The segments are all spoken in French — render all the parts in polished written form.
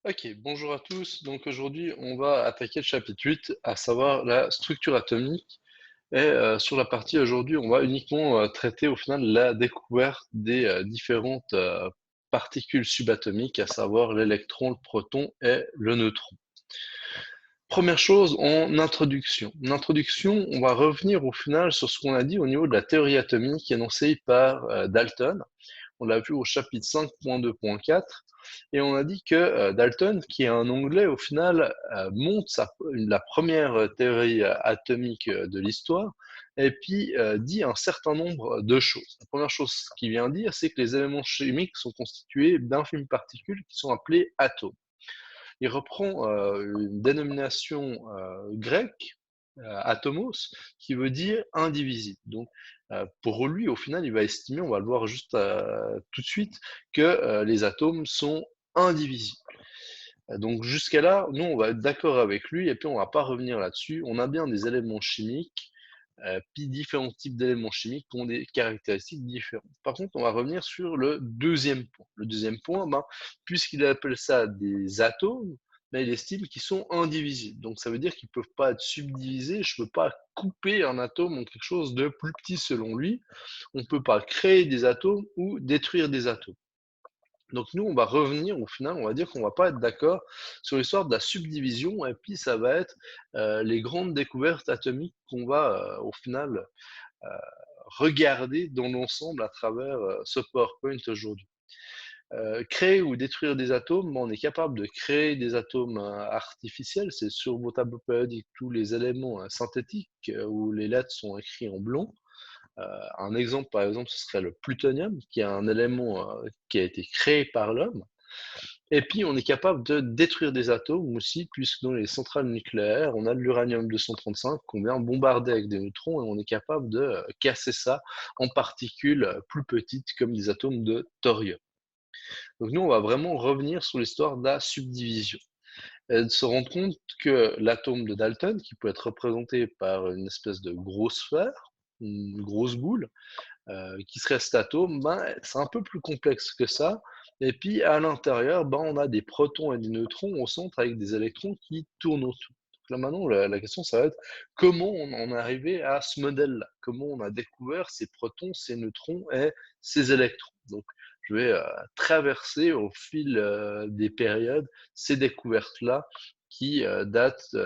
Ok, bonjour à tous. Donc aujourd'hui, on va attaquer le chapitre 8, à savoir la structure atomique. Et sur la partie aujourd'hui, on va uniquement traiter au final la découverte des différentes particules subatomiques, à savoir l'électron, le proton et le neutron. Première chose, en introduction. En introduction, on va revenir au final sur ce qu'on a dit au niveau de la théorie atomique énoncée par Dalton. On l'a vu au chapitre 5.2.4, et on a dit que Dalton, qui est un Anglais, au final, monte la première théorie atomique de l'histoire, et puis dit un certain nombre de choses. La première chose qu'il vient dire, c'est que les éléments chimiques sont constitués d'infimes particules qui sont appelées atomes. Il reprend une dénomination grecque, atomos, qui veut dire indivisible. Donc, pour lui, au final, il va estimer, on va le voir juste tout de suite, que les atomes sont indivisibles. Donc jusqu'à là, nous, on va être d'accord avec lui, et puis on va pas revenir là-dessus. On a bien des éléments chimiques, puis différents types d'éléments chimiques qui ont des caractéristiques différentes. Par contre, on va revenir sur le deuxième point. Le deuxième point, ben, puisqu'il appelle ça des atomes, ben, il estime qu'ils sont indivisibles. Donc ça veut dire qu'ils ne peuvent pas être subdivisés. Je ne peux pas couper un atome en quelque chose de plus petit selon lui. On ne peut pas créer des atomes ou détruire des atomes. Donc nous, on va revenir, au final, on va dire qu'on va pas être d'accord sur l'histoire de la subdivision, et puis ça va être les grandes découvertes atomiques qu'on va, au final, euh, regarder dans l'ensemble à travers ce PowerPoint aujourd'hui. Créer ou détruire des atomes, on est capable de créer des atomes artificiels, c'est sur vos tableaux périodiques tous les éléments synthétiques où les lettres sont écrites en blanc. Un exemple, par exemple, ce serait le plutonium, qui est un élément qui a été créé par l'homme. Et puis, on est capable de détruire des atomes aussi, puisque dans les centrales nucléaires, on a de l'uranium 235 qu'on vient bombarder avec des neutrons, et on est capable de casser ça en particules plus petites, comme des atomes de thorium. Donc nous, on va vraiment revenir sur l'histoire de la subdivision, et de se rendre compte que l'atome de Dalton, qui peut être représenté par une espèce de grosse sphère, une grosse boule, qui serait cet atome, ben, c'est un peu plus complexe que ça. Et puis à l'intérieur, ben, on a des protons et des neutrons au centre avec des électrons qui tournent autour. Donc là maintenant, la question, ça va être comment on en est arrivé à ce modèle-là? Comment on a découvert ces protons, ces neutrons et ces électrons? Donc je vais traverser au fil des périodes ces découvertes-là qui datent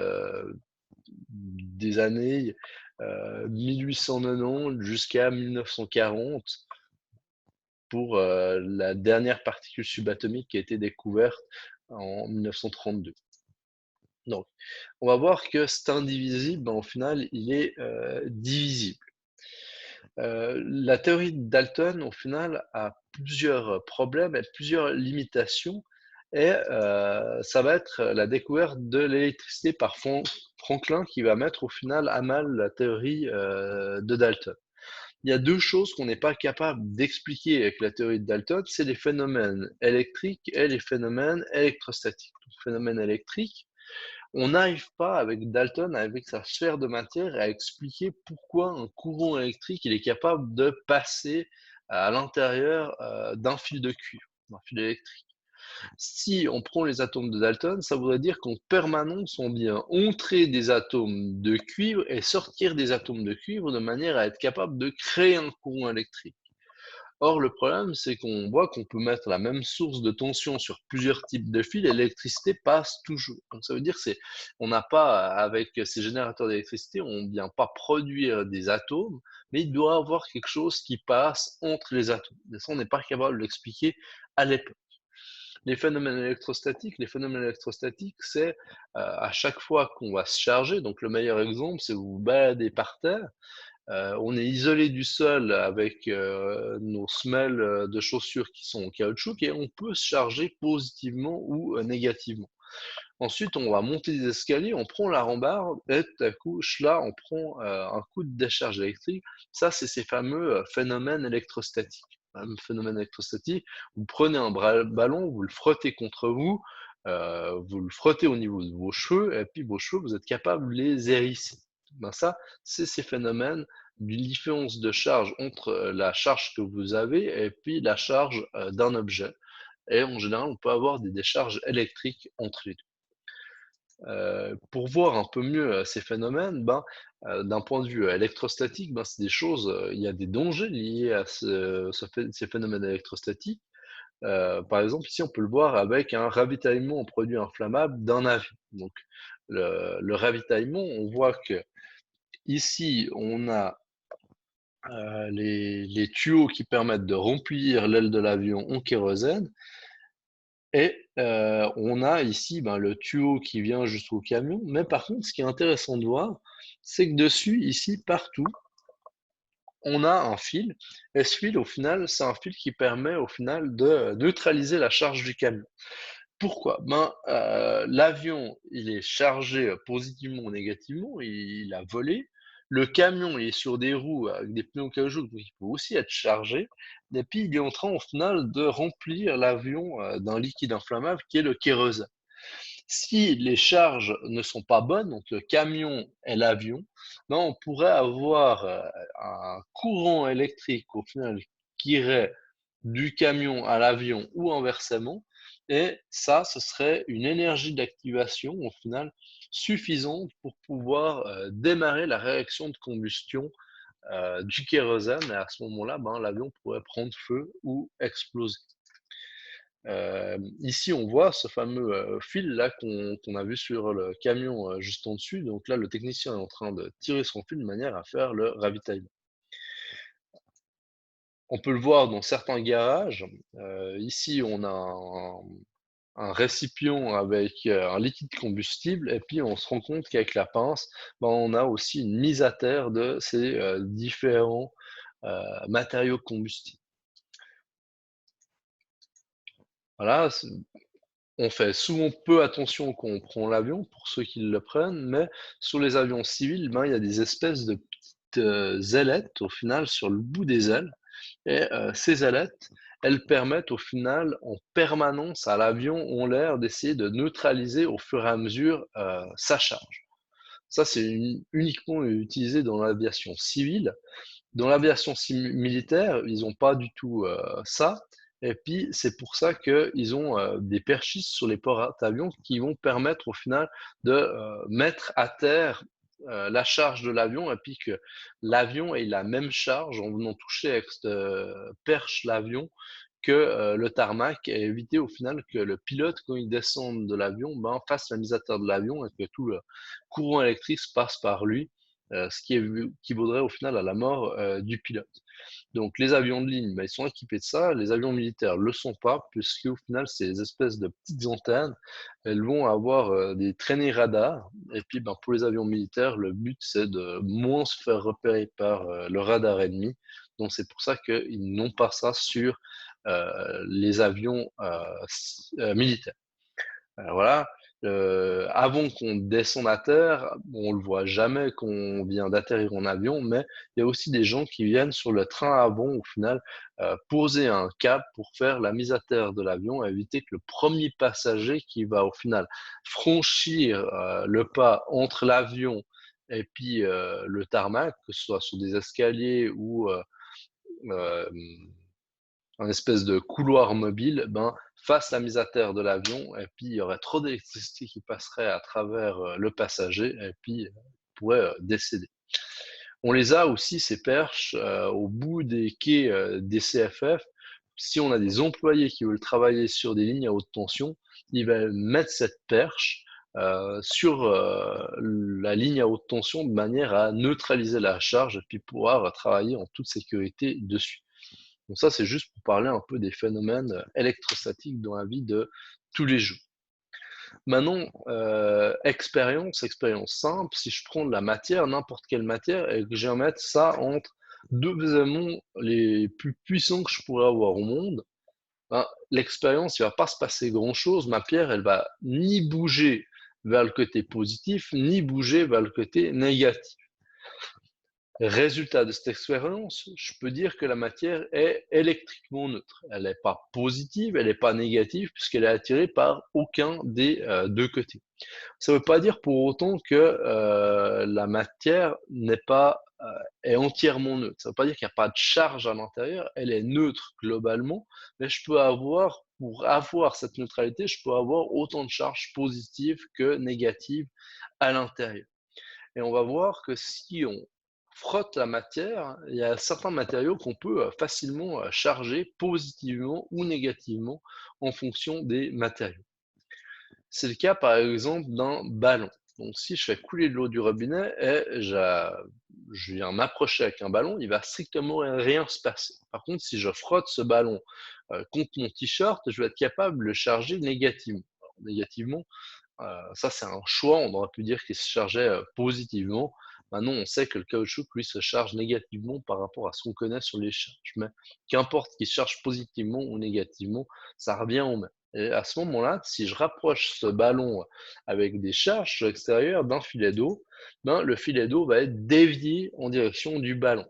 des années 1890 jusqu'à 1940 pour la dernière particule subatomique qui a été découverte en 1932. Donc, on va voir que cet indivisible, ben, au final, il est divisible. La théorie de Dalton, au final, a plusieurs problèmes et plusieurs limitations, et ça va être la découverte de l'électricité par Franklin qui va mettre au final à mal la théorie de Dalton. Il y a deux choses qu'on n'est pas capable d'expliquer avec la théorie de Dalton, c'est les phénomènes électriques et les phénomènes électrostatiques. Les phénomènes électriques, on n'arrive pas avec Dalton, avec sa sphère de matière, à expliquer pourquoi un courant électrique il est capable de passer à l'intérieur d'un fil de cuivre, d'un fil électrique. Si on prend les atomes de Dalton, ça voudrait dire qu'en permanence, on vient entrer des atomes de cuivre et sortir des atomes de cuivre de manière à être capable de créer un courant électrique. Or, le problème, c'est qu'on voit qu'on peut mettre la même source de tension sur plusieurs types de fils et l'électricité passe toujours. Donc, ça veut dire que on n'a pas, avec ces générateurs d'électricité, on ne vient pas produire des atomes, mais il doit y avoir quelque chose qui passe entre les atomes. Et ça, on n'est pas capable de l'expliquer à l'époque. Les phénomènes électrostatiques, c'est à chaque fois qu'on va se charger, donc le meilleur exemple, c'est vous vous baladez par terre, on est isolé du sol avec nos semelles de chaussures qui sont en caoutchouc et on peut se charger positivement ou négativement. Ensuite, on va monter des escaliers, on prend la rambarde et tout à coup, là, on prend un coup de décharge électrique. Ça, c'est ces fameux phénomènes électrostatiques. Un phénomène électrostatique, vous prenez un ballon, vous le frottez contre vous, vous le frottez au niveau de vos cheveux, et puis vos cheveux, vous êtes capable de les hérisser. Ben ça, c'est ces phénomènes d'une différence de charge entre la charge que vous avez et puis la charge d'un objet. et en général, on peut avoir des décharges électriques entre les 2. Pour voir un peu mieux, ces phénomènes, d'un point de vue électrostatique, c'est des choses, il y a des dangers liés à ces phénomènes électrostatiques. Par exemple, ici, on peut le voir avec un ravitaillement en produits inflammables d'un avion. Donc le ravitaillement, on voit que ici, on a, les tuyaux qui permettent de remplir l'aile de l'avion en kérosène et on a ici, le tuyau qui vient jusqu'au camion. Mais par contre, ce qui est intéressant de voir, c'est que dessus, ici, partout, on a un fil et ce fil, au final, c'est un fil qui permet, au final, de neutraliser la charge du camion. Pourquoi? L'avion, il est chargé, positivement ou négativement, il a volé. Le camion, il est sur des roues avec des pneus en caoutchouc, donc il peut aussi être chargé et puis il est en train, au final, de remplir l'avion, d'un liquide inflammable qui est le kérosène. Si les charges ne sont pas bonnes entre le camion et l'avion, on pourrait avoir, un courant électrique, au final, qui irait du camion à l'avion ou inversement et ça, ce serait une énergie d'activation, au final, suffisante pour pouvoir, démarrer la réaction de combustion, du kérosène et à ce moment-là, l'avion pourrait prendre feu ou exploser. Ici, on voit ce fameux, fil-là qu'on a vu sur le camion, juste en dessus. Donc là, le technicien est en train de tirer son fil de manière à faire le ravitaillement. On peut le voir dans certains garages. Ici, on a un récipient avec, un liquide combustible et puis on se rend compte qu'avec la pince, on a aussi une mise à terre de ces, différents, matériaux combustibles. Voilà, on fait souvent peu attention quand on prend l'avion, pour ceux qui le prennent, mais sur les avions civils, il y a des espèces de petites, ailettes, au final, sur le bout des ailes et ces ailettes, elles permettent, au final, en permanence à l'avion en l'air d'essayer de neutraliser au fur et à mesure, sa charge. Ça, c'est uniquement utilisé dans l'aviation civile. Dans l'aviation militaire, ils ont pas du tout, ça et puis c'est pour ça qu'ils ont, des perchistes sur les porte-avions qui vont permettre au final de, mettre à terre, la charge de l'avion et puis que l'avion ait la même charge en venant toucher avec cette, perche l'avion que, le tarmac et éviter au final que le pilote, quand il descende de l'avion, fasse la mise à terre de l'avion et que tout le courant électrique se passe par lui, ce qui vaudrait au final à la mort, du pilote. Donc les avions de ligne, ils sont équipés de ça, les avions militaires le sont pas, puisqu'au final, ces espèces de petites antennes, elles vont avoir, des traînées radars et puis, pour les avions militaires, le but, c'est de moins se faire repérer par, le radar ennemi. Donc c'est pour ça qu'ils n'ont pas ça sur, les avions, militaires. Voilà, avant qu'on descende à terre, on le voit jamais quand on vient d'atterrir en avion, mais il y a aussi des gens qui viennent sur le train avant, au final, poser un câble pour faire la mise à terre de l'avion et éviter que le premier passager qui va, au final, franchir, le pas entre l'avion et puis, le tarmac, que ce soit sur des escaliers ou, hem un espèce de couloir mobile, fasse la mise à terre de l'avion et puis il y aurait trop d'électricité qui passerait à travers, le passager et puis, il pourrait, décéder. On les a aussi ces perches, au bout des quais, des CFF. Si on a des employés qui veulent travailler sur des lignes à haute tension, ils veulent mettre cette perche, sur, la ligne à haute tension de manière à neutraliser la charge et puis pouvoir travailler en toute sécurité dessus. Donc ça, c'est juste pour parler un peu des phénomènes électrostatiques dans la vie de tous les jours. Maintenant, expérience simple, si je prends de la matière, n'importe quelle matière, et que je vais mettre ça entre deux éléments les plus puissants que je pourrais avoir au monde, l'expérience, il va pas se passer grand-chose. Ma pierre, elle va ni bouger vers le côté positif, ni bouger vers le côté négatif. Résultat de cette expérience, je peux dire que la matière est électriquement neutre. Elle n'est pas positive, elle n'est pas négative, puisqu'elle est attirée par aucun des deux côtés. Ça ne veut pas dire pour autant que la matière n'est pas est entièrement neutre. Ça ne veut pas dire qu'il n'y a pas de charge à l'intérieur. Elle est neutre globalement, mais je peux avoir pour avoir cette neutralité, je peux avoir autant de charges positives que négatives à l'intérieur. Et on va voir que si on frotte la matière, il y a certains matériaux qu'on peut facilement charger positivement ou négativement en fonction des matériaux. C'est le cas par exemple d'un ballon. Donc si je fais couler de l'eau du robinet et je viens m'approcher avec un ballon, il va strictement rien se passer. Par contre, si je frotte ce ballon contre mon t-shirt, je vais être capable de le charger négativement. Alors, négativement, ça, c'est un choix. On aurait pu dire qu'il se chargeait positivement. Maintenant, on sait que le caoutchouc, lui, se charge négativement par rapport à ce qu'on connaît sur les charges. Mais qu'importe qu'il se charge positivement ou négativement, ça revient au même. Et à ce moment-là, si je rapproche ce ballon avec des charges sur l'extérieur d'un filet d'eau, ben, le filet d'eau va être dévié en direction du ballon.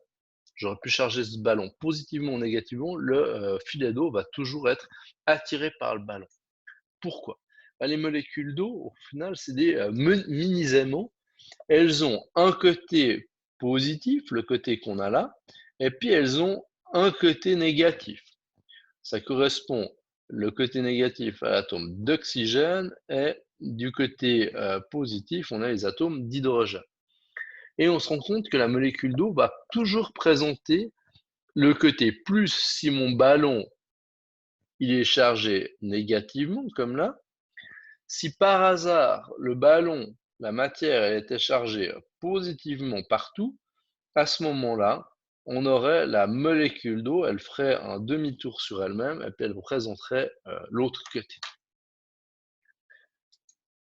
J'aurais pu charger ce ballon positivement ou négativement, le filet d'eau va toujours être attiré par le ballon. Pourquoi? Bah, les molécules d'eau, au final, c'est des mini-aimants. Elles ont un côté positif, le côté qu'on a là, et puis elles ont un côté négatif. Ça correspond, le côté négatif à l'atome d'oxygène, et du côté positif, on a les atomes d'hydrogène. Et on se rend compte que la molécule d'eau va toujours présenter le côté plus si mon ballon il est chargé négativement, comme là. Si par hasard le ballon, la matière, elle était chargée positivement partout, à ce moment-là, on aurait la molécule d'eau, elle ferait un demi-tour sur elle-même et puis elle représenterait l'autre côté.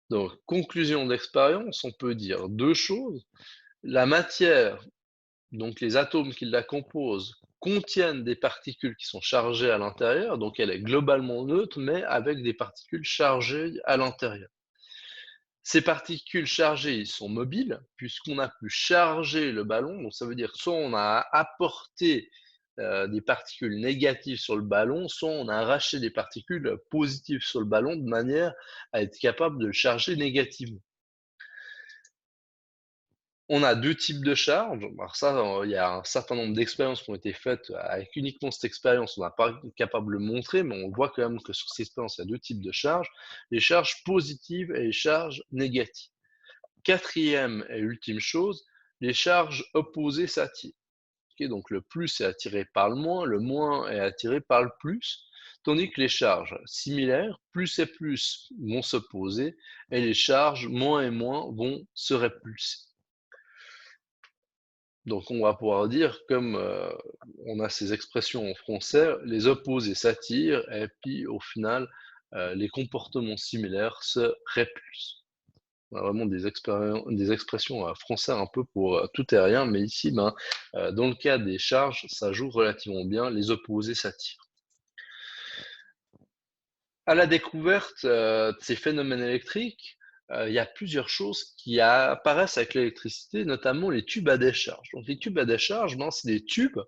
Donc, conclusion d'expérience, on peut dire deux choses. La matière, donc les atomes qui la composent, contiennent des particules qui sont chargées à l'intérieur, donc elle est globalement neutre, mais avec des particules chargées à l'intérieur. Ces particules chargées sont mobiles, puisqu'on a pu charger le ballon, donc ça veut dire soit on a apporté des particules négatives sur le ballon, soit on a arraché des particules positives sur le ballon de manière à être capable de le charger négativement. On a deux types de charges. Alors ça, il y a un certain nombre d'expériences qui ont été faites avec uniquement cette expérience. On n'a pas été capable de le montrer, mais on voit quand même que sur cette expérience, il y a deux types de charges, les charges positives et les charges négatives. Quatrième et ultime chose, les charges opposées s'attirent. Okay, donc le plus est attiré par le moins est attiré par le plus, tandis que les charges similaires, plus et plus vont s'opposer, et les charges moins et moins vont se repulser. Donc on va pouvoir dire, comme on a ces expressions en français, les opposés s'attirent, et puis au final, les comportements similaires se répulsent. On a vraiment des expressions français un peu pour tout et rien, mais ici, dans le cas des charges, ça joue relativement bien, les opposés s'attirent. À la découverte de ces phénomènes électriques, il y a plusieurs choses qui apparaissent avec l'électricité, notamment les tubes à décharge. Donc les tubes à décharge, c'est des tubes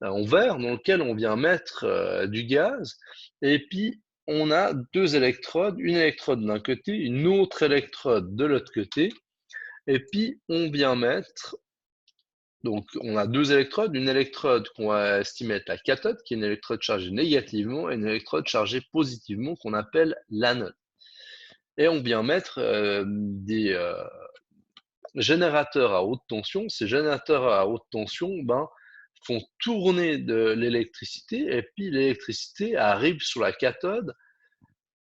en verre dans lesquels on vient mettre du gaz, et puis on a deux électrodes, une électrode d'un côté, une autre électrode de l'autre côté, et puis on vient mettre, donc on a deux électrodes, une électrode qu'on va estimer être la cathode, qui est une électrode chargée négativement, et une électrode chargée positivement qu'on appelle l'anode. Et on vient mettre des générateurs à haute tension. Ces générateurs à haute tension font tourner de l'électricité, et puis l'électricité arrive sur la cathode,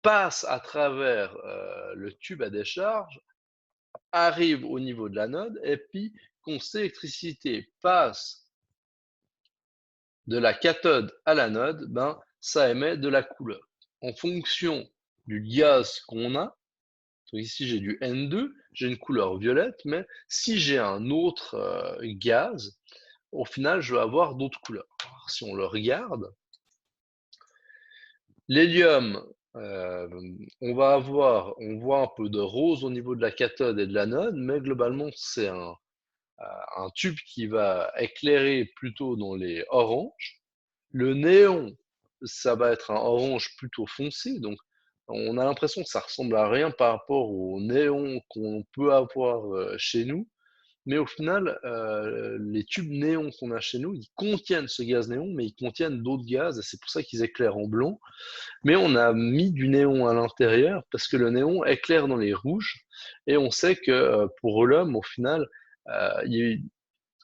passe à travers le tube à décharge, arrive au niveau de l'anode, et puis quand cette électricité passe de la cathode à l'anode, ça émet de la couleur. En fonction du gaz qu'on a, donc ici j'ai du N2, j'ai une couleur violette, mais si j'ai un autre gaz, au final je vais avoir d'autres couleurs. Alors, si on le regarde, l'hélium, on voit un peu de rose au niveau de la cathode et de l'anode, mais globalement c'est un tube qui va éclairer plutôt dans les oranges. Le néon, ça va être un orange plutôt foncé, donc on a l'impression que ça ressemble à rien par rapport au néon qu'on peut avoir chez nous, mais au final, les tubes néons qu'on a chez nous, ils contiennent ce gaz néon, mais ils contiennent d'autres gaz, et c'est pour ça qu'ils éclairent en blanc. Mais on a mis du néon à l'intérieur parce que le néon éclaire dans les rouges, et on sait que pour l'homme, au final,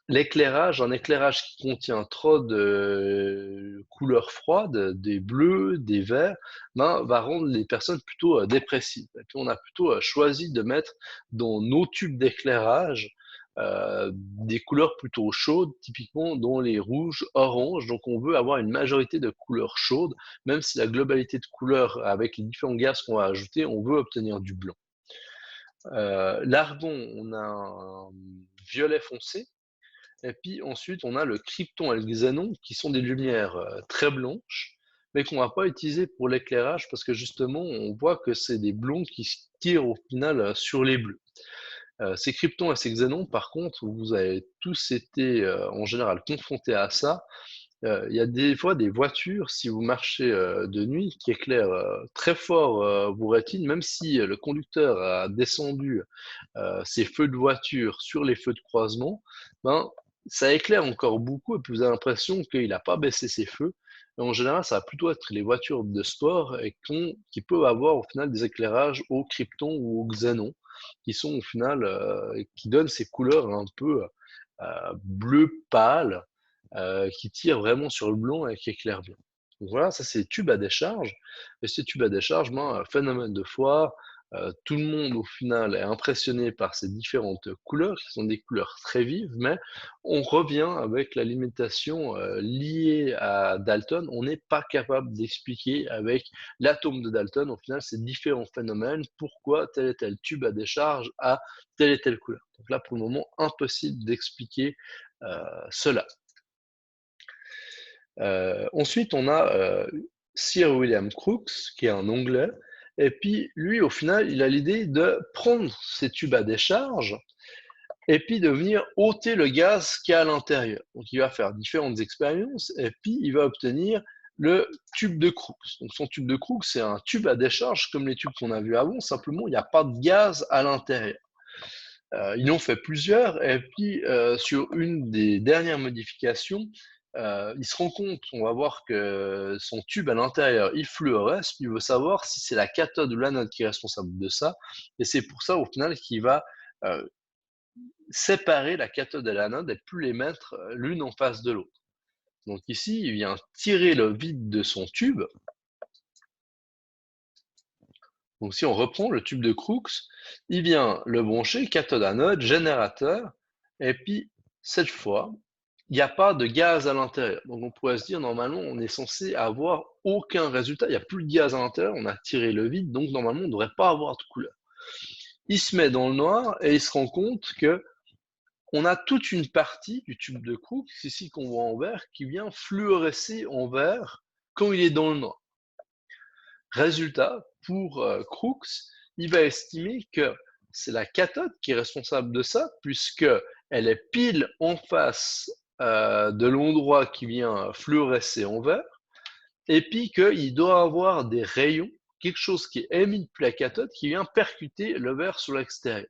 l'éclairage, un éclairage qui contient trop de couleurs froides, des bleus, des verts, ben, va rendre les personnes plutôt dépressives. Et puis on a plutôt choisi de mettre dans nos tubes d'éclairage des couleurs plutôt chaudes, typiquement dans les rouges, oranges. Donc on veut avoir une majorité de couleurs chaudes, même si la globalité de couleurs avec les différents gaz qu'on va ajouter, on veut obtenir du blanc. L'argon, on a un violet foncé. Et puis ensuite, on a le krypton et le xénon, qui sont des lumières très blanches, mais qu'on ne va pas utiliser pour l'éclairage, parce que justement, on voit que c'est des blonds qui se tirent au final sur les bleus. Ces kryptons et ces xénons, par contre, vous avez tous été en général confrontés à ça. Il y a des fois des voitures, si vous marchez de nuit, qui éclairent très fort vos rétines, même si le conducteur a descendu ses feux de voiture sur les feux de croisement, ben, ça éclaire encore beaucoup et puis vous avez l'impression qu'il n'a pas baissé ses feux. Et en général, ça va plutôt être les voitures de sport et qui peuvent avoir au final des éclairages au krypton ou au xénon, qui sont au final, qui donnent ces couleurs un peu bleu pâle, qui tirent vraiment sur le blanc et qui éclairent bien. Donc voilà, ça c'est les tubes à décharge. Et ces tubes à décharge, ben, phénomène de foire, tout le monde au final est impressionné par ces différentes couleurs, qui sont des couleurs très vives, mais on revient avec la limitation liée à Dalton. On n'est pas capable d'expliquer avec l'atome de Dalton, au final, ces différents phénomènes, pourquoi tel et tel tube à décharge a telle et telle couleur. Donc là, pour le moment, impossible d'expliquer cela. Ensuite, on a Sir William Crookes, qui est un Anglais, et puis lui, au final, il a l'idée de prendre ces tubes à décharge et puis de venir ôter le gaz qu'il y a à l'intérieur. Donc il va faire différentes expériences et puis il va obtenir le tube de Crookes. Donc son tube de Crookes, c'est un tube à décharge comme les tubes qu'on a vus avant, simplement il n'y a pas de gaz à l'intérieur. Ils en ont fait plusieurs, et puis sur une des dernières modifications, il se rend compte, on va voir que son tube à l'intérieur, il fluoresce, puis il veut savoir si c'est la cathode ou l'anode qui est responsable de ça, et c'est pour ça au final qu'il va séparer la cathode et l'anode et plus les mettre l'une en face de l'autre. Donc ici, il vient tirer le vide de son tube. Donc si on reprend le tube de Crookes, il vient le brancher, cathode-anode, générateur, et puis cette fois, il n'y a pas de gaz à l'intérieur. Donc on pourrait se dire, normalement, on est censé avoir aucun résultat, il n'y a plus de gaz à l'intérieur, on a tiré le vide, donc normalement, on ne devrait pas avoir de couleur. Il se met dans le noir et il se rend compte que on a toute une partie du tube de Crookes, ici qu'on voit en vert, qui vient fluorescer en vert quand il est dans le noir. Résultat, pour Crookes, il va estimer que c'est la cathode qui est responsable de ça, puisqu'elle est pile en face de l'endroit qui vient fluorescer en vert, et puis qu'il doit avoir des rayons, quelque chose qui est émis depuis la cathode, qui vient percuter le verre sur l'extérieur.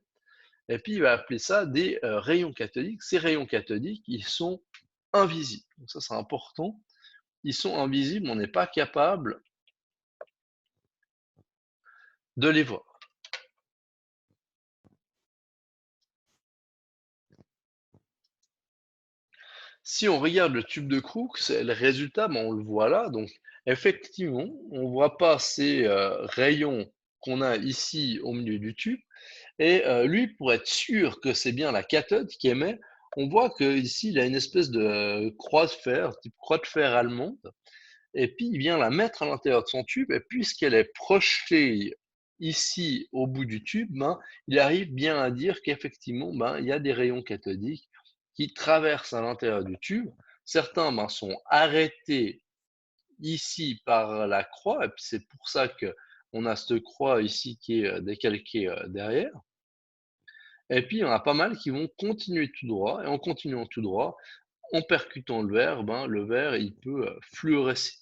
Et puis il va appeler ça des rayons cathodiques. Ces rayons cathodiques, ils sont invisibles. Donc ça, c'est important. Ils sont invisibles, on n'est pas capable de les voir. Si on regarde le tube de Crookes, le résultat, ben, on le voit là. Donc, effectivement, on ne voit pas ces rayons qu'on a ici au milieu du tube. Et lui, pour être sûr que c'est bien la cathode qui émet, on voit qu'ici, il a une espèce de croix de fer, type croix de fer allemande. Et puis, il vient la mettre à l'intérieur de son tube. Et puisqu'elle est projetée ici au bout du tube, ben, il arrive bien à dire qu'effectivement, ben, il y a des rayons cathodiques qui traversent à l'intérieur du tube. Certains ben, sont arrêtés ici par la croix, et puis c'est pour ça qu'on a cette croix ici qui est décalquée derrière. Et puis, il y en a pas mal qui vont continuer tout droit, et en continuant tout droit, en percutant le verre, ben, le verre il peut fluorescer.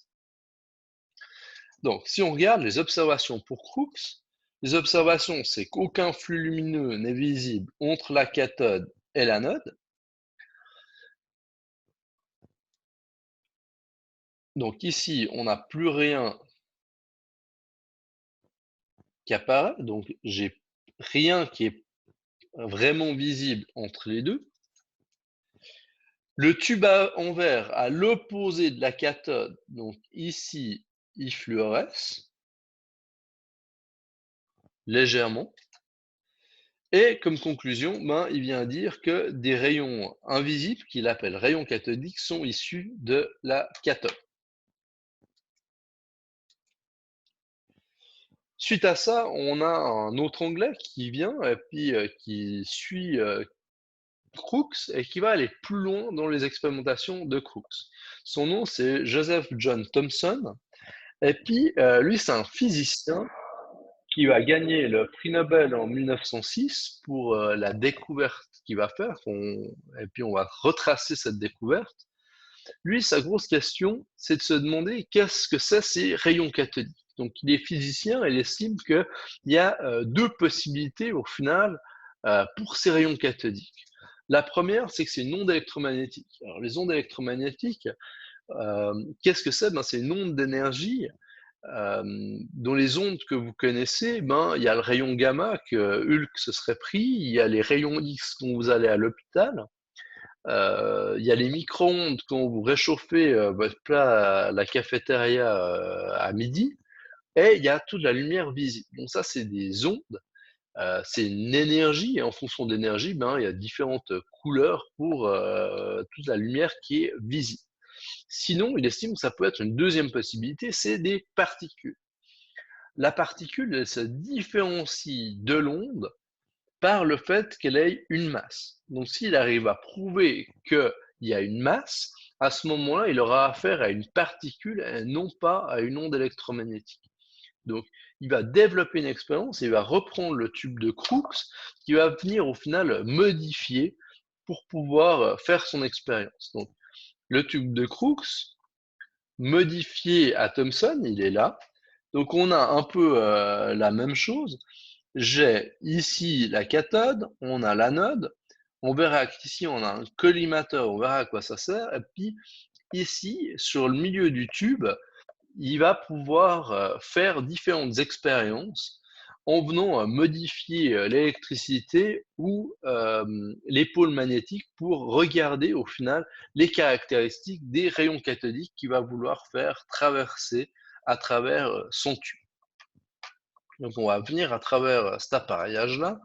Donc, si on regarde les observations pour Crookes, les observations, c'est qu'aucun flux lumineux n'est visible entre la cathode et l'anode. Donc ici, on n'a plus rien qui apparaît, donc j'ai rien qui est vraiment visible entre les deux. Le tube en verre à l'opposé de la cathode, donc ici, il fluoresce légèrement. Et comme conclusion, ben, il vient dire que des rayons invisibles, qu'il appelle rayons cathodiques, sont issus de la cathode. Suite à ça, on a un autre Anglais qui vient et puis qui suit Crookes et qui va aller plus loin dans les expérimentations de Crookes. Son nom, c'est Joseph John Thomson. Et puis, lui, c'est un physicien qui va gagner le prix Nobel en 1906 pour la découverte qu'il va faire. Et puis, on va retracer cette découverte. Lui, sa grosse question, c'est de se demander qu'est-ce que c'est ces rayons cathodiques. Donc, il est physicien et il estime qu'il y a deux possibilités au final pour ces rayons cathodiques. La première, c'est que c'est une onde électromagnétique. Alors, les ondes électromagnétiques, qu'est-ce que c'est? Ben, c'est une onde d'énergie. Dans les ondes que vous connaissez, ben, il y a le rayon gamma que Hulk se serait pris, il y a les rayons X quand vous allez à l'hôpital, il y a les micro-ondes quand vous réchauffez votre plat à la cafétéria à midi, et il y a toute la lumière visible. Donc ça, c'est des ondes, c'est une énergie, et en fonction de l'énergie, ben, il y a différentes couleurs pour toute la lumière qui est visible. Sinon, il estime que ça peut être une deuxième possibilité, c'est des particules. La particule, elle se différencie de l'onde par le fait qu'elle ait une masse. Donc s'il arrive à prouver qu'il y a une masse, à ce moment-là, il aura affaire à une particule et non pas à une onde électromagnétique. Donc il va développer une expérience et il va reprendre le tube de Crookes qui va venir au final modifier pour pouvoir faire son expérience. Donc le tube de Crookes, modifié à Thomson, il est là. Donc on a un peu la même chose. J'ai ici la cathode, on a l'anode. On verra qu'ici on a un collimateur, on verra à quoi ça sert. Et puis ici, sur le milieu du tube, il va pouvoir faire différentes expériences en venant modifier l'électricité ou les pôles magnétiques pour regarder au final les caractéristiques des rayons cathodiques qu'il va vouloir faire traverser à travers son tube. Donc on va venir à travers cet appareillage-là.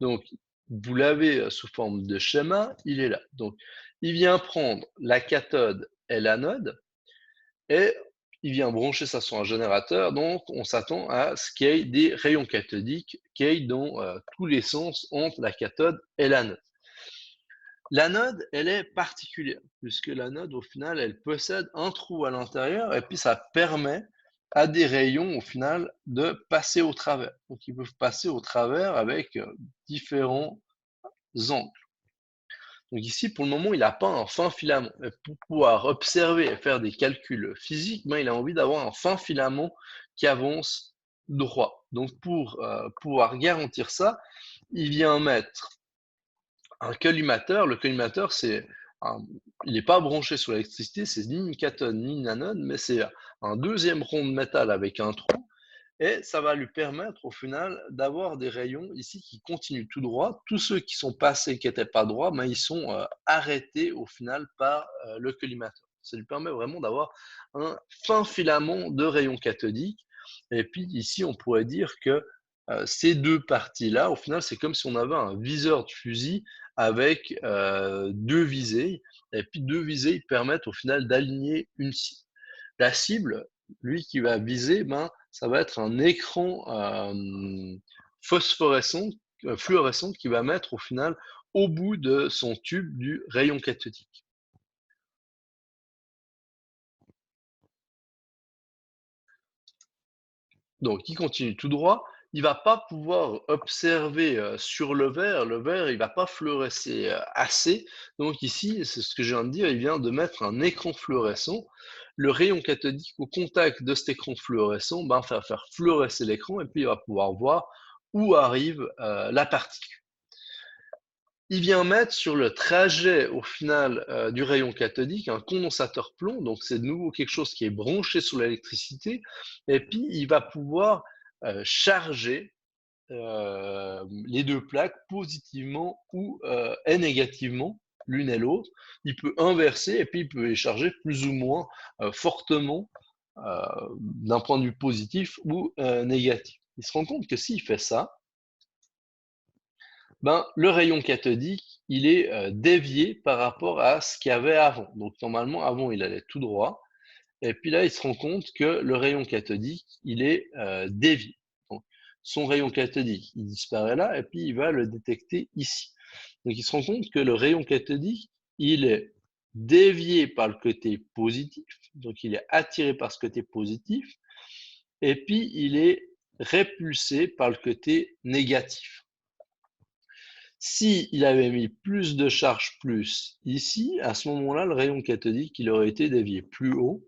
Donc vous l'avez sous forme de schéma, il est là. Donc il vient prendre la cathode et l'anode et il vient brancher ça sur un générateur, donc on s'attend à ce qu'il y ait des rayons cathodiques qui aillent dans tous les sens entre la cathode et l'anode. L'anode, elle est particulière, puisque l'anode, au final, elle possède un trou à l'intérieur, et puis ça permet à des rayons, au final, de passer au travers. Donc ils peuvent passer au travers avec différents angles. Donc ici, pour le moment, il n'a pas un fin filament. Mais pour pouvoir observer et faire des calculs physiques, ben, il a envie d'avoir un fin filament qui avance droit. Donc pour pouvoir garantir ça, il vient mettre un collimateur. Le collimateur, il n'est pas branché sur l'électricité, c'est ni une cathode ni une anode, mais c'est un deuxième rond de métal avec un trou. Et ça va lui permettre au final d'avoir des rayons ici qui continuent tout droit. Tous ceux qui sont passés, qui n'étaient pas droits, ben, ils sont arrêtés au final par le collimateur. Ça lui permet vraiment d'avoir un fin filament de rayons cathodiques. Et puis ici, on pourrait dire que ces deux parties-là, au final, c'est comme si on avait un viseur de fusil avec deux visées. Et puis deux visées permettent au final d'aligner une cible. La cible, lui qui va viser, ben, ça va être un écran phosphorescent, fluorescent qui va mettre au final au bout de son tube du rayon cathodique. Donc, il continue tout droit. Il va pas pouvoir observer sur le verre, il va pas fluorescer assez. Donc ici, c'est ce que je viens de dire, il vient de mettre un écran fluorescent. Le rayon cathodique au contact de cet écran fluorescent ben, va faire fluorescer l'écran et puis il va pouvoir voir où arrive la particule. Il vient mettre sur le trajet, au final, du rayon cathodique, un condensateur plomb, donc c'est de nouveau quelque chose qui est branché sur l'électricité, et puis il va pouvoir charger les deux plaques positivement ou et négativement, l'une et l'autre. Il peut inverser et puis il peut les charger plus ou moins fortement d'un point de vue positif ou négatif. Il se rend compte que s'il fait ça, ben, le rayon cathodique, il est dévié par rapport à ce qu'il y avait avant. Donc normalement, avant, il allait tout droit. Et puis là, il se rend compte que le rayon cathodique, il est dévié. Donc, son rayon cathodique, il disparaît là, et puis il va le détecter ici. Donc il se rend compte que le rayon cathodique, il est dévié par le côté positif, donc il est attiré par ce côté positif, et puis il est répulsé par le côté négatif. Si il avait mis plus de charge plus ici, à ce moment-là, le rayon cathodique, il aurait été dévié plus haut.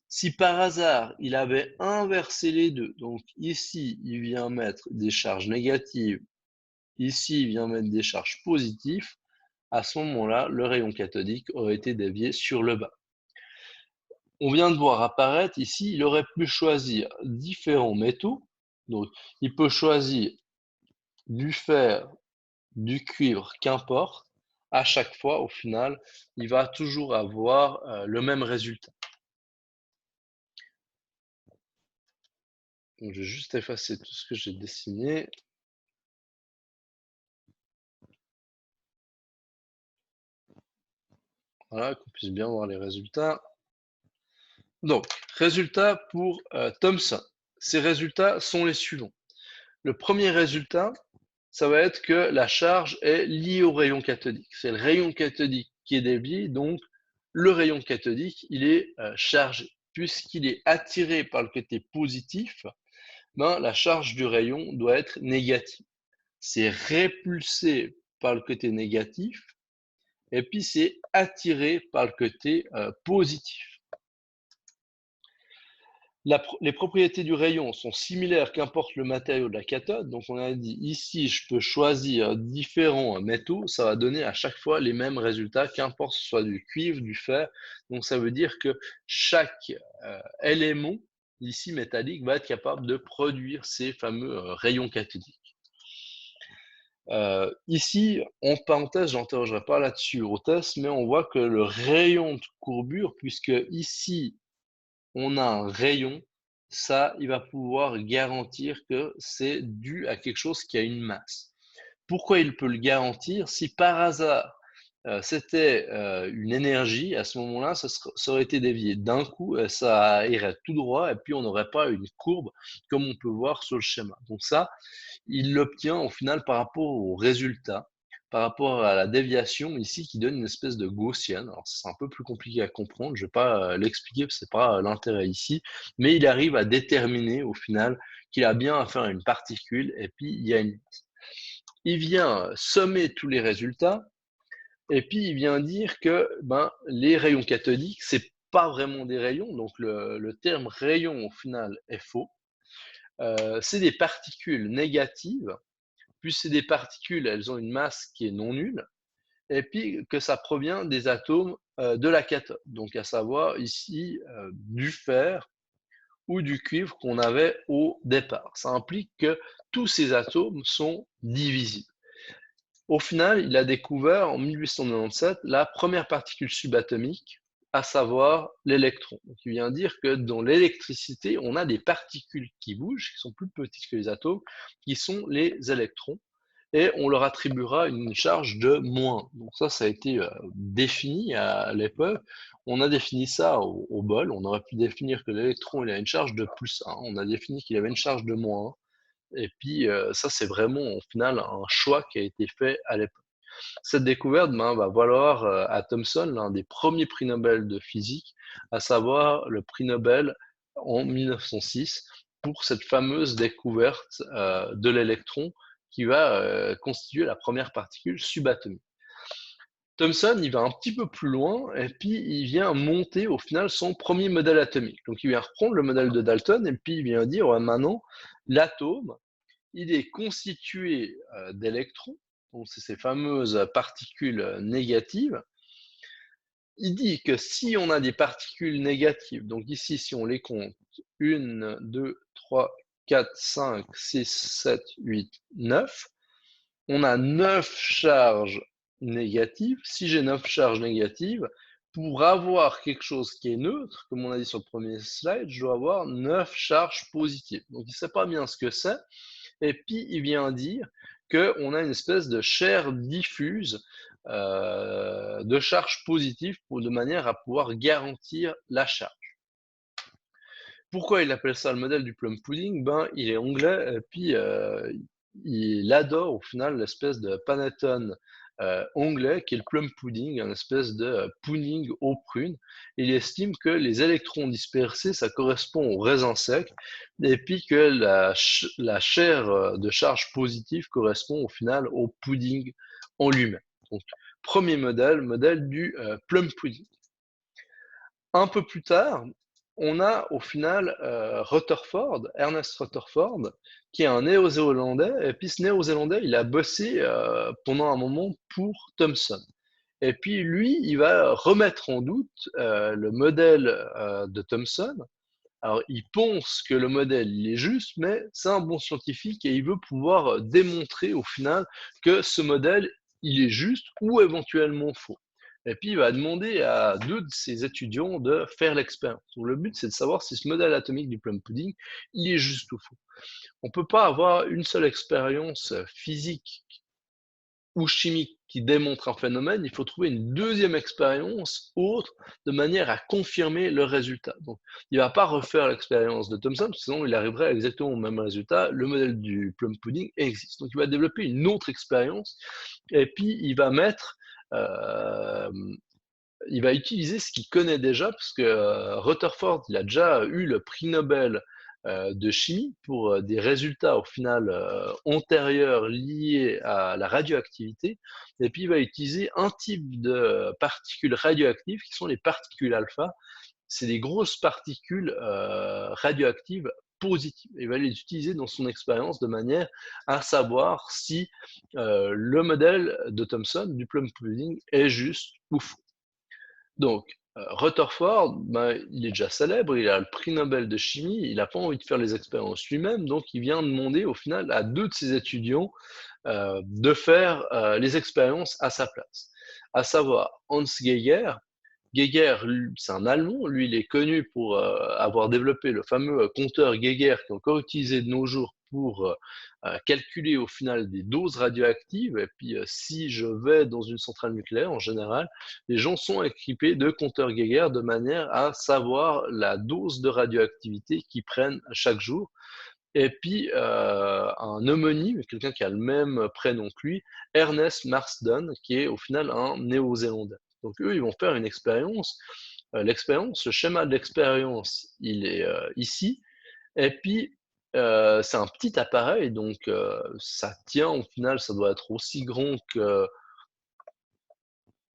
Si par hasard, il avait inversé les deux, donc ici, il vient mettre des charges négatives, ici, il vient mettre des charges positives, à ce moment-là, le rayon cathodique aurait été dévié sur le bas. On vient de voir apparaître ici, il aurait pu choisir différents métaux. Donc, il peut choisir du fer, du cuivre, qu'importe. À chaque fois, au final, il va toujours avoir le même résultat. Donc, je vais juste effacer tout ce que j'ai dessiné. Voilà, qu'on puisse bien voir les résultats. Donc, résultats pour Thomson. Ces résultats sont les suivants. Le premier résultat, ça va être que la charge est liée au rayon cathodique. C'est le rayon cathodique qui est dévié, donc le rayon cathodique, il est chargé. Puisqu'il est attiré par le côté positif, ben, la charge du rayon doit être négative. C'est répulsé par le côté négatif, et puis c'est attiré par le côté positif. Les propriétés du rayon sont similaires qu'importe le matériau de la cathode. Donc on a dit ici, je peux choisir différents métaux. Ça va donner à chaque fois les mêmes résultats, qu'importe ce soit du cuivre, du fer. Donc ça veut dire que chaque élément ici métallique va être capable de produire ces fameux rayons cathodiques. Ici, en parenthèse, j'interrogerai pas là-dessus au test, mais on voit que le rayon de courbure, puisque ici, on a un rayon, ça, il va pouvoir garantir que c'est dû à quelque chose qui a une masse. Pourquoi il peut le garantir? Si par hasard, c'était une énergie, à ce moment-là, ça aurait été dévié d'un coup, ça irait tout droit, et puis on n'aurait pas une courbe comme on peut voir sur le schéma. Donc ça, il l'obtient au final par rapport au résultat, par rapport à la déviation ici qui donne une espèce de gaussienne. Alors c'est un peu plus compliqué à comprendre, je ne vais pas l'expliquer parce que ce n'est pas l'intérêt ici, mais il arrive à déterminer au final qu'il a bien affaire à une particule et puis il y a une... Il vient sommer tous les résultats et puis il vient dire que ben, les rayons cathodiques, c'est pas vraiment des rayons, donc le terme rayon au final est faux. C'est des particules négatives, puis c'est des particules, elles ont une masse qui est non nulle, et puis que ça provient des atomes de la cathode, donc à savoir ici du fer ou du cuivre qu'on avait au départ. Ça implique que tous ces atomes sont divisibles. Au final, il a découvert en 1897 la première particule subatomique, à savoir l'électron. Donc, il vient dire que dans l'électricité, on a des particules qui bougent, qui sont plus petites que les atomes, qui sont les électrons, et on leur attribuera une charge de moins. Donc ça a été défini à l'époque. On a défini ça au bol. On aurait pu définir que l'électron il a une charge de plus 1. On a défini qu'il avait une charge de moins 1. Et puis, ça, c'est vraiment, au final, un choix qui a été fait à l'époque. Cette découverte ben, va valoir à Thomson l'un des premiers prix Nobel de physique, à savoir le prix Nobel en 1906 pour cette fameuse découverte de l'électron qui va constituer la première particule subatomique. Thomson, il va un petit peu plus loin et puis il vient monter au final son premier modèle atomique. Donc il vient reprendre le modèle de Dalton et puis il vient dire ouais, maintenant l'atome, il est constitué d'électrons donc c'est ces fameuses particules négatives. Il dit que si on a des particules négatives, donc ici, si on les compte, 1, 2, 3, 4, 5, 6, 7, 8, 9, on a 9 charges négatives. Si j'ai 9 charges négatives, pour avoir quelque chose qui est neutre, comme on a dit sur le premier slide, je dois avoir 9 charges positives. Donc il ne sait pas bien ce que c'est. Et puis il vient dire qu'on a une espèce de chair diffuse de charges positives de manière à pouvoir garantir la charge. Pourquoi il appelle ça le modèle du plum pudding? Ben, il est anglais et puis il adore au final l'espèce de panettone anglais qui est le plum pudding, une espèce de pudding aux prunes. Il estime que les électrons dispersés, ça correspond au raisin sec, et puis que la chair de charge positive correspond au final au pudding en lui-même. Donc, premier modèle, modèle du plum pudding. Un peu plus tard, on a au final Rutherford, Ernest Rutherford, qui est un néo-zélandais, et puis ce néo-zélandais, il a bossé pendant un moment pour Thomson. Et puis lui, il va remettre en doute le modèle de Thomson. Alors, il pense que le modèle il est juste, mais c'est un bon scientifique et il veut pouvoir démontrer au final que ce modèle il est juste ou éventuellement faux. Et puis, il va demander à deux de ses étudiants de faire l'expérience. Donc, le but, c'est de savoir si ce modèle atomique du plum pudding, il est juste ou faux. On ne peut pas avoir une seule expérience physique ou chimique qui démontre un phénomène, il faut trouver une deuxième expérience autre de manière à confirmer le résultat. Donc, il ne va pas refaire l'expérience de Thomson, sinon il arriverait exactement au même résultat. Le modèle du plum pudding existe. Donc, il va développer une autre expérience et puis il va mettre il va utiliser ce qu'il connaît déjà, parce que Rutherford, il a déjà eu le prix Nobel de chimie pour des résultats au final antérieurs liés à la radioactivité. Et puis il va utiliser un type de particules radioactives qui sont les particules alpha. C'est des grosses particules radioactives positives. Il va les utiliser dans son expérience de manière à savoir si le modèle de Thomson du plum pudding est juste ou faux. Donc, Rutherford, ben, il est déjà célèbre, il a le prix Nobel de chimie, il n'a pas envie de faire les expériences lui-même, donc il vient demander au final à deux de ses étudiants de faire les expériences à sa place. À savoir Hans Geiger. Geiger, c'est un Allemand, lui il est connu pour avoir développé le fameux compteur Geiger qui est encore utilisé de nos jours pour calculer au final des doses radioactives. Et puis si je vais dans une centrale nucléaire, en général, les gens sont équipés de compteurs Geiger de manière à savoir la dose de radioactivité qu'ils prennent chaque jour. Et puis un homonyme, quelqu'un qui a le même prénom que lui, Ernest Marsden, qui est au final un néo-zélandais. Donc eux, ils vont faire une expérience. L'expérience, ce schéma d'expérience, il est ici. Et puis, c'est un petit appareil, donc ça tient au final, ça doit être aussi grand que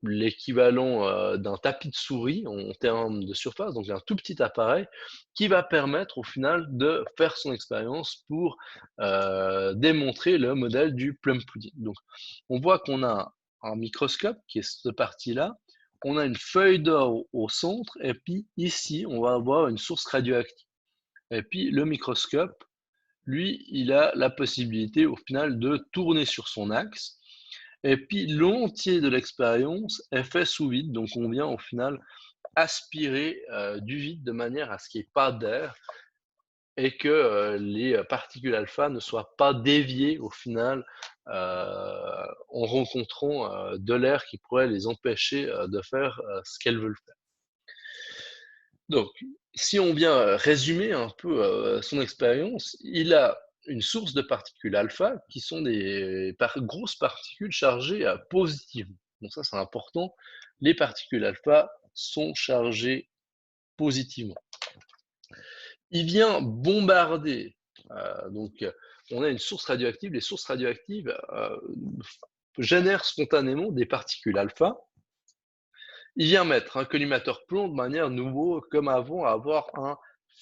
l'équivalent d'un tapis de souris en termes de surface, donc un tout petit appareil qui va permettre au final de faire son expérience pour démontrer le modèle du plum pudding. Donc on voit qu'on a un microscope qui est cette partie-là, on a une feuille d'or au centre et puis ici on va avoir une source radioactive. Et puis le microscope, lui, il a la possibilité au final de tourner sur son axe et puis l'entier de l'expérience est fait sous vide, donc on vient au final aspirer du vide de manière à ce qu'il n'y ait pas d'air et que les particules alpha ne soient pas déviées au final en rencontrant de l'air qui pourrait les empêcher de faire ce qu'elles veulent faire. Donc, si on vient résumer un peu son expérience, il a une source de particules alpha qui sont des grosses particules chargées positivement. Donc ça, c'est important. Les particules alpha sont chargées positivement. Il vient bombarder. Donc, on a une source radioactive. Les sources radioactives génèrent spontanément des particules alpha. Il vient mettre un collimateur plomb de manière nouveau, comme avant, à avoir un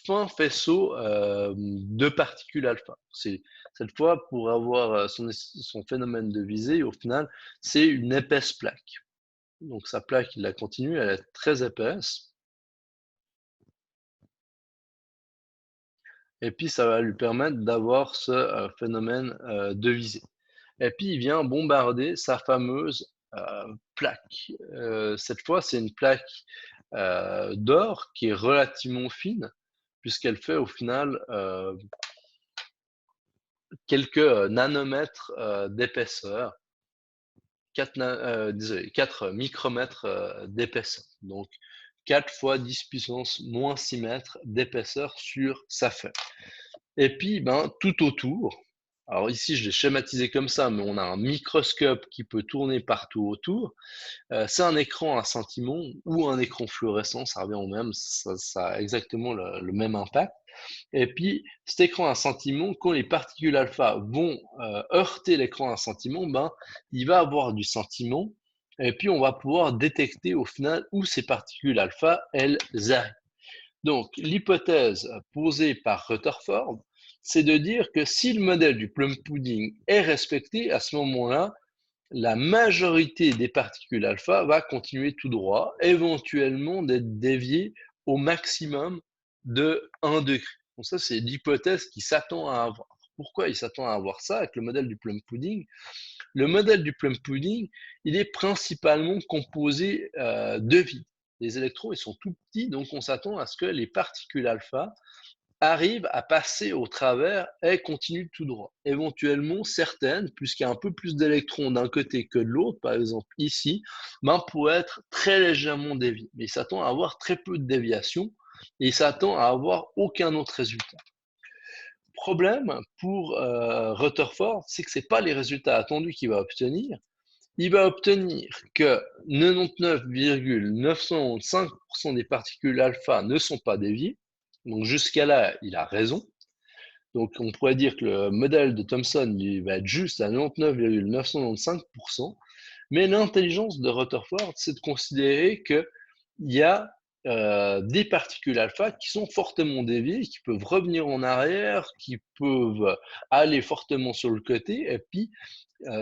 fin faisceau de particules alpha. C'est Cette fois, pour avoir son phénomène de visée, au final, c'est une épaisse plaque. Donc sa plaque, il la continue, elle est très épaisse. Et puis ça va lui permettre d'avoir ce phénomène de visée. Et puis il vient bombarder sa fameuse plaque. Cette fois, c'est une plaque d'or qui est relativement fine, puisqu'elle fait au final quelques nanomètres d'épaisseur, 4 micromètres d'épaisseur. Donc 4 fois 10 puissance moins 6 mètres d'épaisseur sur sa feuille. Et puis, ben, tout autour, alors ici je l'ai schématisé comme ça, mais on a un microscope qui peut tourner partout autour. C'est un écran à scintillants ou un écran fluorescent, ça revient au même, ça a exactement le même impact. Et puis, cet écran à scintillants, quand les particules alpha vont heurter l'écran à scintillants, ben, il va avoir du scintillement, et puis on va pouvoir détecter au final où ces particules alpha, elles arrivent. Donc, l'hypothèse posée par Rutherford, c'est de dire que si le modèle du plum pudding est respecté, à ce moment-là, la majorité des particules alpha va continuer tout droit, éventuellement d'être déviée au maximum de 1 degré. Donc ça, c'est l'hypothèse qui s'attend à avoir. Pourquoi il s'attend à avoir ça avec le modèle du plum pudding? Le modèle du plum pudding, il est principalement composé de vide. Les électrons, ils sont tout petits, donc on s'attend à ce que les particules alpha arrivent à passer au travers et continuent tout droit. Éventuellement, certaines, puisqu'il y a un peu plus d'électrons d'un côté que de l'autre, par exemple ici, ben, pourraient être très légèrement déviées. Mais il s'attend à avoir très peu de déviation et il s'attend à avoir aucun autre résultat. Problème pour Rutherford, c'est que ce n'est pas les résultats attendus qu'il va obtenir. Il va obtenir que 99,995% des particules alpha ne sont pas déviées. Donc jusqu'à là, il a raison. Donc on pourrait dire que le modèle de Thomson il va être juste à 99,995%. Mais l'intelligence de Rutherford, c'est de considérer qu'il y a des particules alpha qui sont fortement déviées, qui peuvent revenir en arrière, qui peuvent aller fortement sur le côté, et puis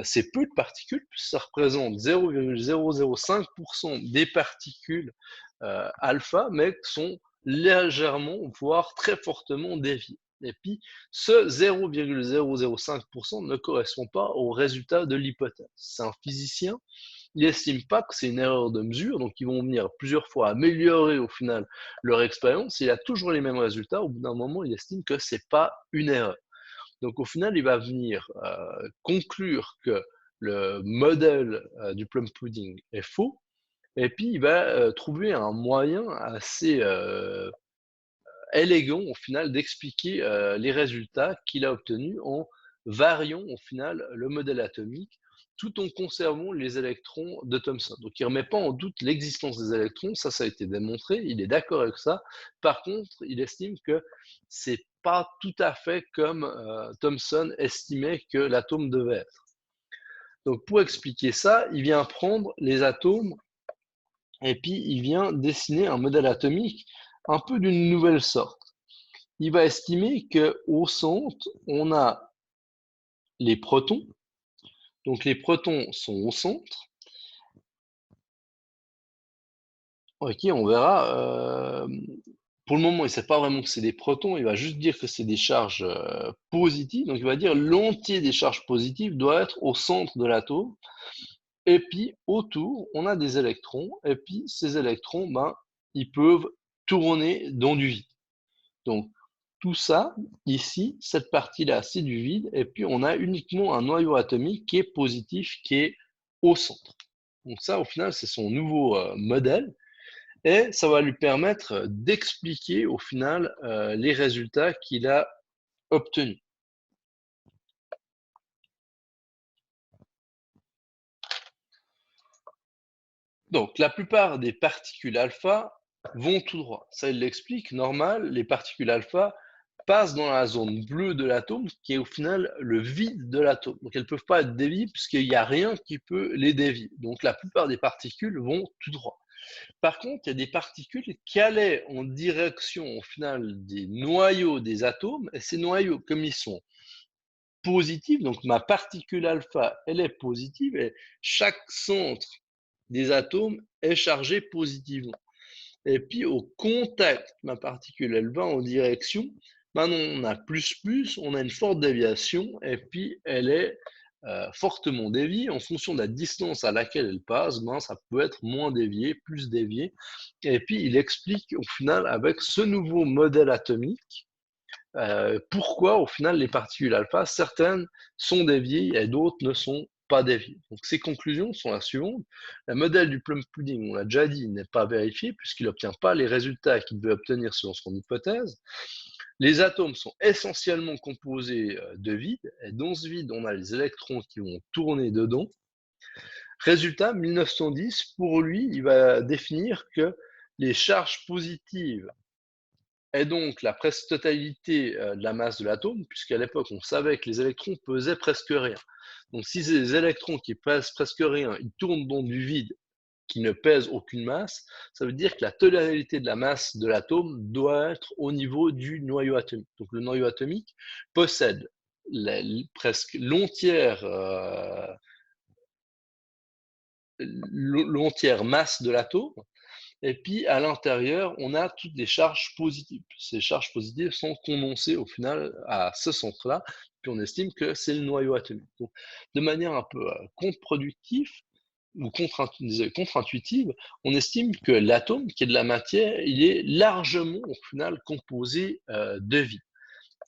c'est peu de particules, puisque ça représente 0,005% des particules alpha, mais qui sont légèrement, voire très fortement déviées. Et puis, ce 0,005% ne correspond pas au résultat de l'hypothèse. C'est un physicien, il estime pas que c'est une erreur de mesure, donc ils vont venir plusieurs fois améliorer au final leur expérience. Il a toujours les mêmes résultats. Au bout d'un moment, il estime que c'est pas une erreur. Donc au final, il va venir conclure que le modèle du plum pudding est faux, et puis il va trouver un moyen assez élégant au final d'expliquer les résultats qu'il a obtenus en variant au final le modèle atomique tout en conservant les électrons de Thomson. Donc il ne remet pas en doute l'existence des électrons, ça a été démontré, il est d'accord avec ça. Par contre, il estime que c'est pas tout à fait comme Thomson estimait que l'atome devait être. Donc pour expliquer ça, il vient prendre les atomes et puis il vient dessiner un modèle atomique un peu d'une nouvelle sorte. Il va estimer qu'au centre, on a les protons. Donc les protons sont au centre. Ok, on verra. Pour le moment, il ne sait pas vraiment que c'est des protons, il va juste dire que c'est des charges positives. Donc il va dire l'entier des charges positives doit être au centre de l'atome. Et puis autour, on a des électrons. Et puis ces électrons, ben, ils peuvent tourner dans du vide. Donc tout ça, ici, cette partie-là, c'est du vide. Et puis on a uniquement un noyau atomique qui est positif, qui est au centre. Donc ça, au final, c'est son nouveau modèle. Et ça va lui permettre d'expliquer au final les résultats qu'il a obtenus. Donc la plupart des particules alpha vont tout droit. Ça, il l'explique, normal, les particules alpha passent dans la zone bleue de l'atome, qui est au final le vide de l'atome. Donc elles ne peuvent pas être déviées puisqu'il n'y a rien qui peut les dévier. Donc la plupart des particules vont tout droit. Par contre, il y a des particules qui allaient en direction, au final, des noyaux des atomes, et ces noyaux, comme ils sont positive, donc ma particule alpha, elle est positive, et chaque centre des atomes est chargé positivement. Et puis au contact, ma particule, elle va en direction. Maintenant, on a plus, on a une forte déviation, et puis elle est fortement déviée. En fonction de la distance à laquelle elle passe, ben, ça peut être moins dévié, plus dévié. Et puis il explique au final avec ce nouveau modèle atomique pourquoi au final les particules alpha, certaines sont déviées et d'autres ne sont pas déviées. Donc ces conclusions sont las suivantes. Le modèle du plum pudding, on l'a déjà dit, n'est pas vérifié puisqu'il n'obtient pas les résultats qu'il veut obtenir selon son hypothèse. Les atomes sont essentiellement composés de vide, et dans ce vide, on a les électrons qui vont tourner dedans. Résultat, 1910, pour lui, il va définir que les charges positives et donc la presque totalité de la masse de l'atome, puisqu'à l'époque, on savait que les électrons pesaient presque rien. Donc si ces électrons qui pèsent presque rien, ils tournent dans du vide qui ne pèse aucune masse, ça veut dire que la totalité de la masse de l'atome doit être au niveau du noyau atomique. Donc le noyau atomique possède presque l'entière masse de l'atome, et puis à l'intérieur, on a toutes les charges positives. Ces charges positives sont condensées au final à ce centre-là, puis on estime que c'est le noyau atomique. Donc, de manière un peu contre-productive ou contre-intuitive, on estime que l'atome, qui est de la matière, il est largement au final composé de vide.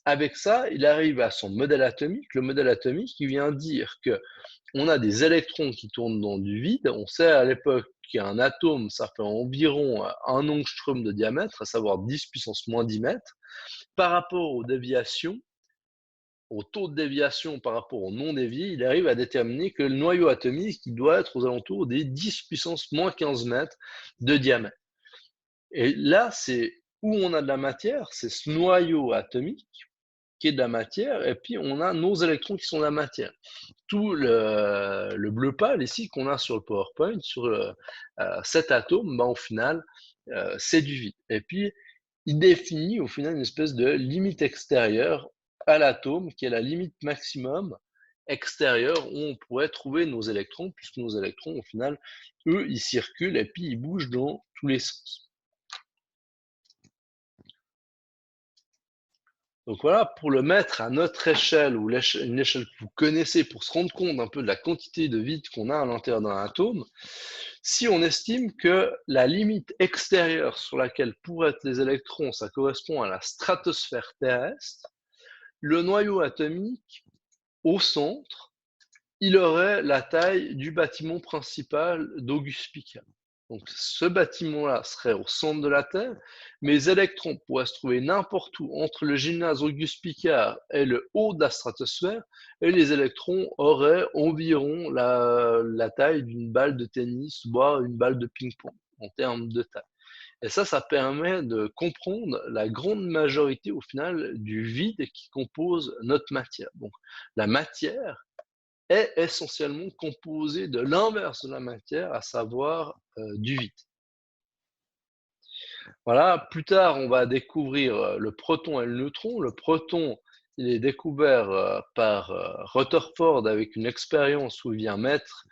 Avec ça, il arrive à son modèle atomique. Le modèle atomique, qui vient dire que on a des électrons qui tournent dans du vide. On sait à l'époque qu'un atome, ça fait environ 1 angstrom de diamètre, à savoir 10 puissance moins 10 mètres. Par rapport aux déviations, au taux de déviation par rapport au non dévié, il arrive à déterminer que le noyau atomique il doit être aux alentours des 10 puissance moins 15 mètres de diamètre. Et là, c'est où on a de la matière, c'est ce noyau atomique qui est de la matière, et puis on a nos électrons qui sont de la matière. Tout le bleu pâle ici qu'on a sur le PowerPoint, sur cet atome, ben, au final, c'est du vide. Et puis, il définit au final une espèce de limite extérieure à l'atome, qui est la limite maximum extérieure où on pourrait trouver nos électrons, puisque nos électrons, au final, eux, ils circulent et puis ils bougent dans tous les sens. Donc voilà, pour le mettre à notre échelle ou une échelle que vous connaissez pour se rendre compte un peu de la quantité de vide qu'on a à l'intérieur d'un atome, si on estime que la limite extérieure sur laquelle pourraient être les électrons, ça correspond à la stratosphère terrestre, le noyau atomique au centre, il aurait la taille du bâtiment principal d'Auguste Piccard. Donc ce bâtiment-là serait au centre de la Terre, mais les électrons pourraient se trouver n'importe où entre le gymnase Auguste Piccard et le haut de la stratosphère, et les électrons auraient environ la taille d'une balle de tennis, voire une balle de ping-pong en termes de taille. Et ça permet de comprendre la grande majorité au final du vide qui compose notre matière. Donc la matière est essentiellement composé de l'inverse de la matière, à savoir du vide. Voilà, plus tard, on va découvrir le proton et le neutron. Le proton, il est découvert par Rutherford avec une expérience où il vient mettre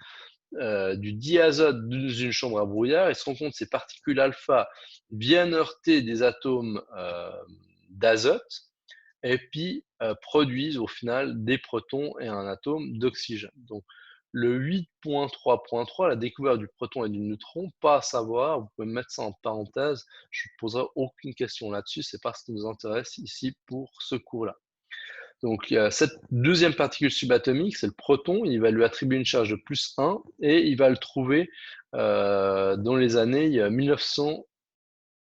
du diazote dans une chambre à brouillard. Il se rend compte que ces particules alpha viennent heurter des atomes d'azote et puis produisent au final des protons et un atome d'oxygène. Donc le 8.3.3, la découverte du proton et du neutron, pas à savoir, vous pouvez mettre ça en parenthèse, je ne poserai aucune question là-dessus, c'est pas ce qui nous intéresse ici pour ce cours-là. Donc cette deuxième particule subatomique, c'est le proton, il va lui attribuer une charge de plus 1 et il va le trouver dans les années 1900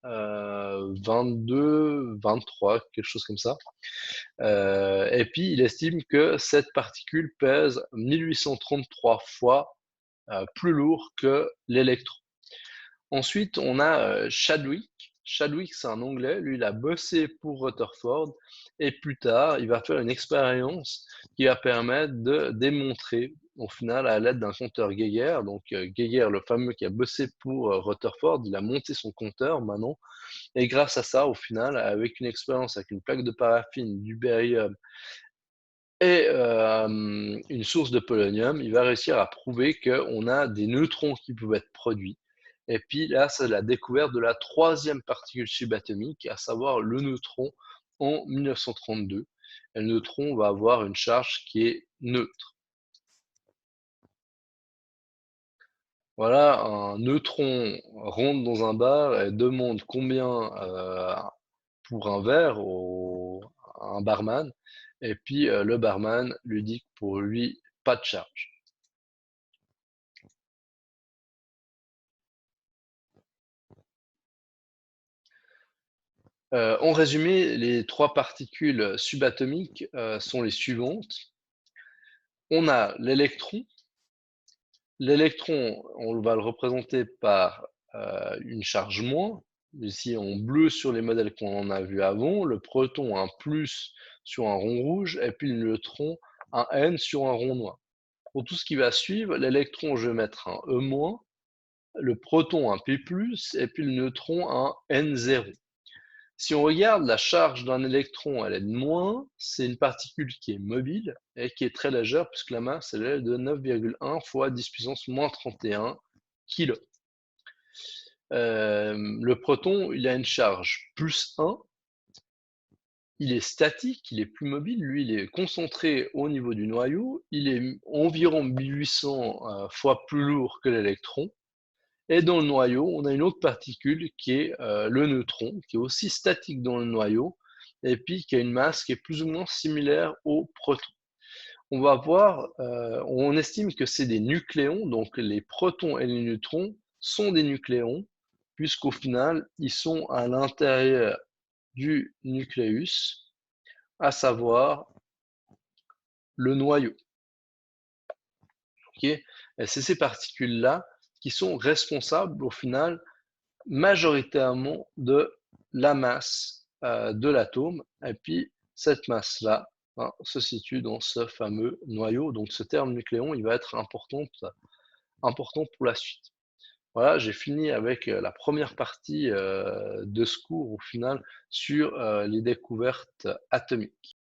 22, 23, quelque chose comme ça. Et puis, il estime que cette particule pèse 1833 fois plus lourd que l'électron. Ensuite, on a Chadwick. Chadwick, c'est un Anglais. Lui, il a bossé pour Rutherford. Et plus tard, il va faire une expérience qui va permettre de démontrer, au final, à l'aide d'un compteur Geiger. Donc, Geiger, le fameux qui a bossé pour Rutherford, il a monté son compteur maintenant. Et grâce à ça, au final, avec une expérience avec une plaque de paraffine, du barium et une source de polonium, il va réussir à prouver qu'on a des neutrons qui peuvent être produits. Et puis là, c'est la découverte de la troisième particule subatomique, à savoir le neutron en 1932. Et le neutron va avoir une charge qui est neutre. Voilà, un neutron rentre dans un bar et demande combien pour un verre à un barman, et puis le barman lui dit que pour lui, pas de charge. En résumé, les trois particules subatomiques sont les suivantes. On a l'électron. L'électron, on va le représenter par une charge moins. Ici en bleu sur les modèles qu'on en a vus avant. Le proton, un plus sur un rond rouge. Et puis le neutron, un N sur un rond noir. Pour tout ce qui va suivre, l'électron, je vais mettre un E-, le proton, un P+, et puis le neutron, un N0. Si on regarde la charge d'un électron, elle est de moins, c'est une particule qui est mobile et qui est très légère puisque la masse elle est de 9,1 fois 10 puissance moins 31 kg. Le proton, il a une charge plus 1, il est statique, il est plus mobile, lui il est concentré au niveau du noyau, il est environ 1800 fois plus lourd que l'électron. Et dans le noyau, on a une autre particule qui est le neutron, qui est aussi statique dans le noyau, et puis qui a une masse qui est plus ou moins similaire au proton. On va voir, on estime que c'est des nucléons, donc les protons et les neutrons sont des nucléons, puisqu'au final, ils sont à l'intérieur du nucléus, à savoir le noyau. Okay, et c'est ces particules-là qui sont responsables au final majoritairement de la masse de l'atome. Et puis, cette masse-là se situe dans ce fameux noyau. Donc, ce terme nucléon, il va être important pour la suite. Voilà, j'ai fini avec la première partie de ce cours, au final, sur les découvertes atomiques.